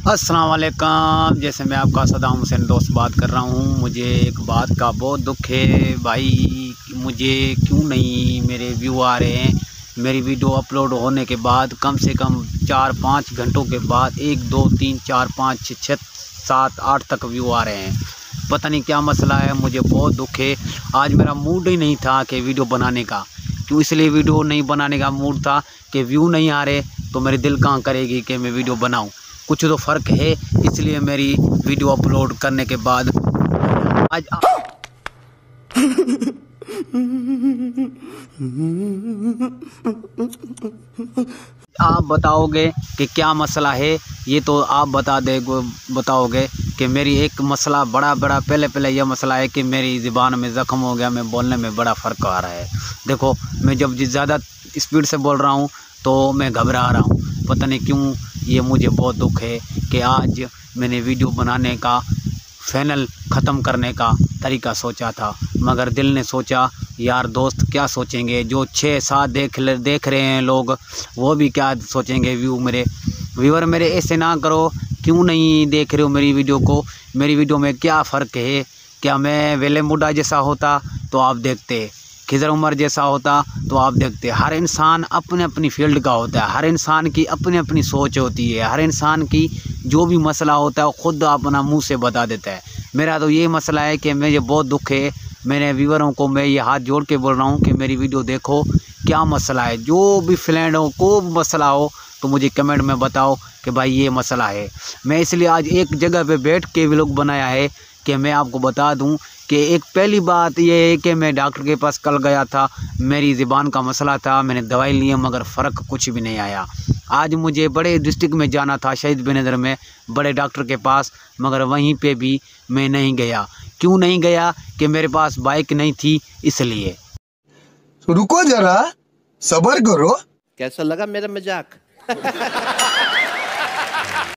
अस्सलाम वालेकुम। जैसे मैं आपका सदाम हुसैन दोस्त बात कर रहा हूँ। मुझे एक बात का बहुत दुख है भाई, मुझे क्यों नहीं मेरे व्यू आ रहे हैं। मेरी वीडियो अपलोड होने के बाद कम से कम 4-5 घंटों के बाद 1 2 3 4 5 6 7 7 8 तक व्यू आ रहे हैं। पता नहीं क्या मसला है, मुझे बहुत दुख है। आज मेरा मूड ही नहीं था कि वीडियो बनाने का। क्यों इसलिए वीडियो नहीं बनाने का मूड था कि व्यू नहीं आ रहे तो मेरी दिल कहाँ करेगी कि मैं वीडियो बनाऊं। कुछ तो फ़र्क है, इसलिए मेरी वीडियो अपलोड करने के बाद आज आप बताओगे कि क्या मसला है। ये तो आप बताओगे कि मेरी एक मसला बड़ा पहले यह मसला है कि मेरी ज़ुबान में ज़ख्म हो गया, मैं बोलने में बड़ा फ़र्क आ रहा है। देखो, मैं जब ज़्यादा स्पीड से बोल रहा हूँ तो मैं घबरा रहा हूँ, पता नहीं क्यों। ये मुझे बहुत दुख है कि आज मैंने वीडियो बनाने का फाइनल ख़त्म करने का तरीका सोचा था, मगर दिल ने सोचा यार दोस्त क्या सोचेंगे, जो 6-7 देख रहे हैं लोग, वो भी क्या सोचेंगे। व्यूअर मेरे ऐसे ना करो, क्यों नहीं देख रहे हो मेरी वीडियो को। मेरी वीडियो में क्या फ़र्क है। क्या मैं वेले मुड्डा जैसा होता तो आप देखते, खिज़र उमर जैसा होता तो आप देखते। हर इंसान अपने अपनी फील्ड का होता है, हर इंसान की अपनी अपनी सोच होती है, हर इंसान की जो भी मसला होता है वो ख़ुद अपना मुंह से बता देता है। मेरा तो ये मसला है कि मुझे बहुत दुख है। मैंने व्यूअरों को मैं ये हाथ जोड़ के बोल रहा हूँ कि मेरी वीडियो देखो, क्या मसला है। जो भी फ्रेंड हो, को मसला हो तो मुझे कमेंट में बताओ कि भाई ये मसला है। मैं इसलिए आज एक जगह पे बैठ के व्लॉग बनाया है कि मैं आपको बता दूं कि एक पहली बात ये है कि मैं डॉक्टर के पास कल गया था, मेरी ज़ुबान का मसला था, मैंने दवाई ली मगर फ़र्क कुछ भी नहीं आया। आज मुझे बड़े डिस्ट्रिक्ट में जाना था, शहीद बेनज़ीर में बड़े डॉक्टर के पास, मगर वहीं पे भी मैं नहीं गया। क्यों नहीं गया कि मेरे पास बाइक नहीं थी, इसलिए। रुको जरा, सब्र करो। कैसा लगा मेरा मजाक?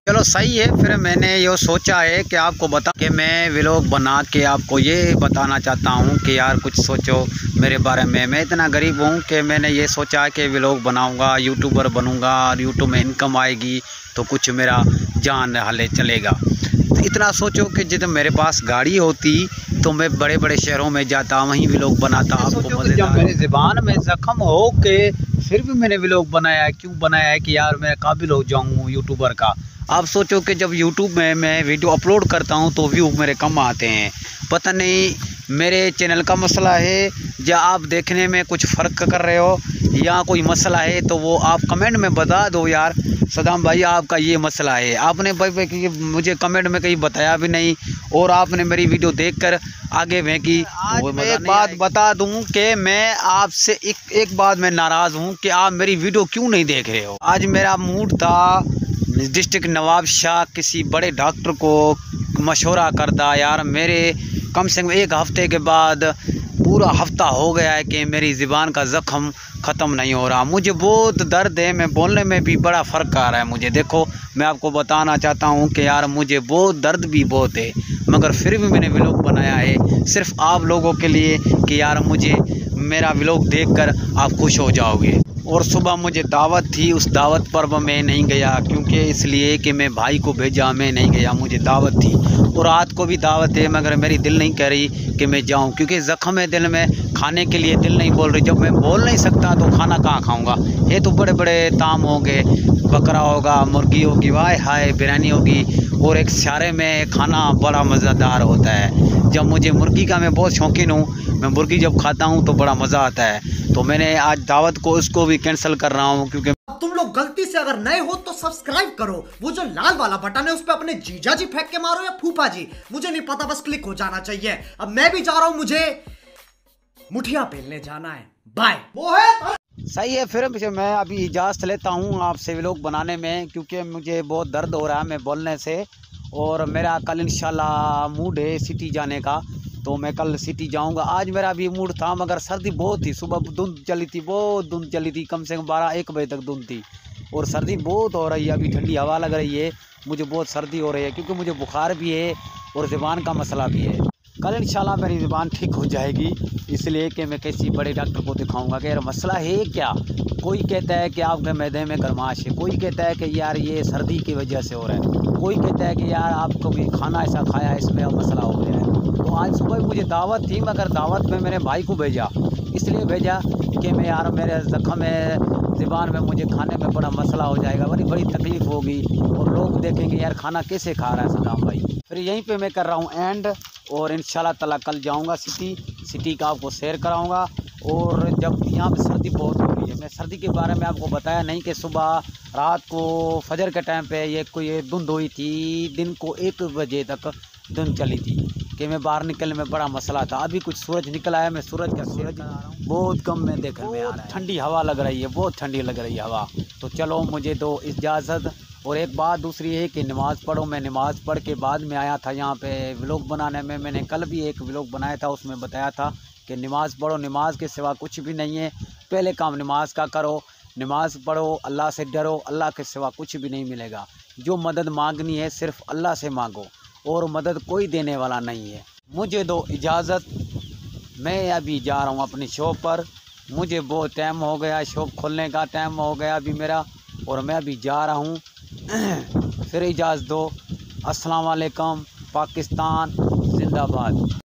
चलो सही है। फिर मैंने ये सोचा है कि आपको बता कि मैं व्लॉग बना के आपको ये बताना चाहता हूँ कि यार कुछ सोचो मेरे बारे में। मैं इतना गरीब हूँ कि मैंने ये सोचा कि व्लॉग बनाऊँगा, यूट्यूबर बनूँगा और यूट्यूब में इनकम आएगी तो कुछ मेरा जान हाले चलेगा। तो इतना सोचो कि जब मेरे पास गाड़ी होती तो मैं बड़े बड़े शहरों में जाता, वहीं व्लॉग बनाता। आपको जब मेरी ज़ुबान में ज़ख्म हो के फिर भी मैंने व्लॉग बनाया। क्यों बनाया है कि यार मैं काबिल हो जाऊँ यूट्यूबर का। आप सोचो कि जब यूट्यूब में मैं वीडियो अपलोड करता हूं तो व्यू मेरे कम आते हैं। पता नहीं मेरे चैनल का मसला है या आप देखने में कुछ फ़र्क कर रहे हो या कोई मसला है, तो वो आप कमेंट में बता दो यार सदाम भाई आपका ये मसला है। आपने भाई मुझे कमेंट में कहीं बताया भी नहीं और आपने मेरी वीडियो देखकर आगे फेंकी। आज मैं एक बात बता दूं कि मैं आपसे एक बात मैं नाराज़ हूं कि आप मेरी वीडियो क्यों नहीं देख रहे हो। आज मेरा मूड था डिस्ट्रिक्ट नवाब शाह किसी बड़े डॉक्टर को मशवरा करता। यार मेरे कम से कम एक हफ़्ते के बाद पूरा हफ्ता हो गया है कि मेरी ज़ुबान का ज़ख्म ख़त्म नहीं हो रहा। मुझे बहुत दर्द है, मैं बोलने में भी बड़ा फ़र्क आ रहा है मुझे। देखो, मैं आपको बताना चाहता हूँ कि यार मुझे बहुत दर्द भी बहुत है, मगर फिर भी मैंने व्लॉग बनाया है सिर्फ़ आप लोगों के लिए कि यार मुझे मेरा व्लॉग देखकर आप खुश हो जाओगे। और सुबह मुझे दावत थी, उस दावत पर मैं नहीं गया क्योंकि इसलिए कि मैं भाई को भेजा, मैं नहीं गया, मुझे दावत थी। और रात को भी दावत है मगर मेरी दिल नहीं कह रही कि मैं जाऊं क्योंकि ज़ख्म है दिल में, खाने के लिए दिल नहीं बोल रही। जब मैं बोल नहीं सकता तो खाना कहाँ खाऊंगा। ये तो बड़े बड़े ताम होंगे, बकरा होगा, मुर्गी होगी, वाह हाय बिरयानी होगी, और एक सारे में खाना बड़ा मज़ेदार होता है। जब मुझे मुर्गी का मैं बहुत शौकीन हूँ, मैं मुर्गी जब खाता हूँ तो बड़ा मज़ा आता है। तो मैंने आज दावत को उसको भी कैंसिल कर रहा हूँ क्योंकि तुम लोग गलती से अगर नए हो तो सब्सक्राइब करो, वो जो लाल वाला बटन है उस पे अपने जीजा जी फेंक के मारो या फूफा जी, मुझे नहीं पता, बस क्लिक हो जाना चाहिए। अब मैं भी जा रहा हूं, मुझे मुठिया पेलने जाना है। बाय। वो है सही है। फिर मैं अभी इजाज़त लेता हूँ आपसे व्लॉग बनाने में क्योंकि मुझे बहुत दर्द हो रहा है मैं बोलने से। और मेरा कल इंशाल्लाह मूड है सिटी जाने का, तो मैं कल सिटी जाऊंगा। आज मेरा भी मूड था मगर सर्दी बहुत थी, सुबह धुंध चली थी, बहुत धुंध चली थी, कम से कम 12-1 बजे तक धुंध थी। और सर्दी बहुत हो रही है, अभी ठंडी हवा लग रही है, मुझे बहुत सर्दी हो रही है क्योंकि मुझे बुखार भी है और ज़ुबान का मसला भी है। कल इंशाल्लाह मेरी ज़ुबान ठीक हो जाएगी, इसलिए कि मैं किसी बड़े डॉक्टर को दिखाऊंगा कि यार मसला है क्या। कोई कहता है कि आपके मैदे में गर्माश है, कोई कहता है कि यार ये सर्दी की वजह से हो रहा है, कोई कहता है कि यार आपको भी खाना ऐसा खाया इसमें मसला हो गया है। तो आज सुबह मुझे दावत थी, मगर दावत में मेरे भाई को भेजा, इसलिए भेजा कि मैं यार मेरे ज़ख्म है ज़ुबान में, मुझे खाने में बड़ा मसला हो जाएगा, बड़ी तकलीफ़ होगी और लोग देखेंगे यार खाना कैसे खा रहा है सदाम भाई। फिर यहीं पे मैं कर रहा हूँ एंड, और इंशाल्लाह ताला कल जाऊँगा सिटी का आपको शेयर कराऊँगा। और जब यहाँ पे सर्दी बहुत हो रही है, मैं सर्दी के बारे में आपको बताया नहीं कि सुबह रात को फजर के टाइम पे ये कोई धुंध हुई थी, दिन को 1 बजे तक धुंध चली थी कि मैं बाहर निकलने में बड़ा मसला था। अभी कुछ सूरज निकला है, मैं सूरज बहुत कम में देखने में आ रहा है, ठंडी हवा लग रही है, बहुत ठंडी लग रही है हवा। तो चलो मुझे दो इजाज़त। और एक बात दूसरी है कि नमाज़ पढ़ो। मैं नमाज़ पढ़ के बाद में आया था यहाँ पे व्लॉग बनाने में। मैंने कल भी एक व्लॉग बनाया था, उसमें बताया था कि नमाज़ पढ़ो, नमाज के सिवा कुछ भी नहीं है, पहले काम नमाज का करो, नमाज़ पढ़ो, अल्लाह से डरो, अल्लाह के सिवा कुछ भी नहीं मिलेगा। जो मदद मांगनी है सिर्फ़ अल्लाह से मांगो, और मदद कोई देने वाला नहीं है। मुझे दो इजाज़त, मैं अभी जा रहा हूँ अपनी शॉप पर, मुझे बहुत टाइम हो गया, शॉप खोलने का टाइम हो गया अभी मेरा, और मैं अभी जा रहा हूँ। फिर इजाज़त दो। अस्सलाम वालेकुम, पाकिस्तान जिंदाबाद।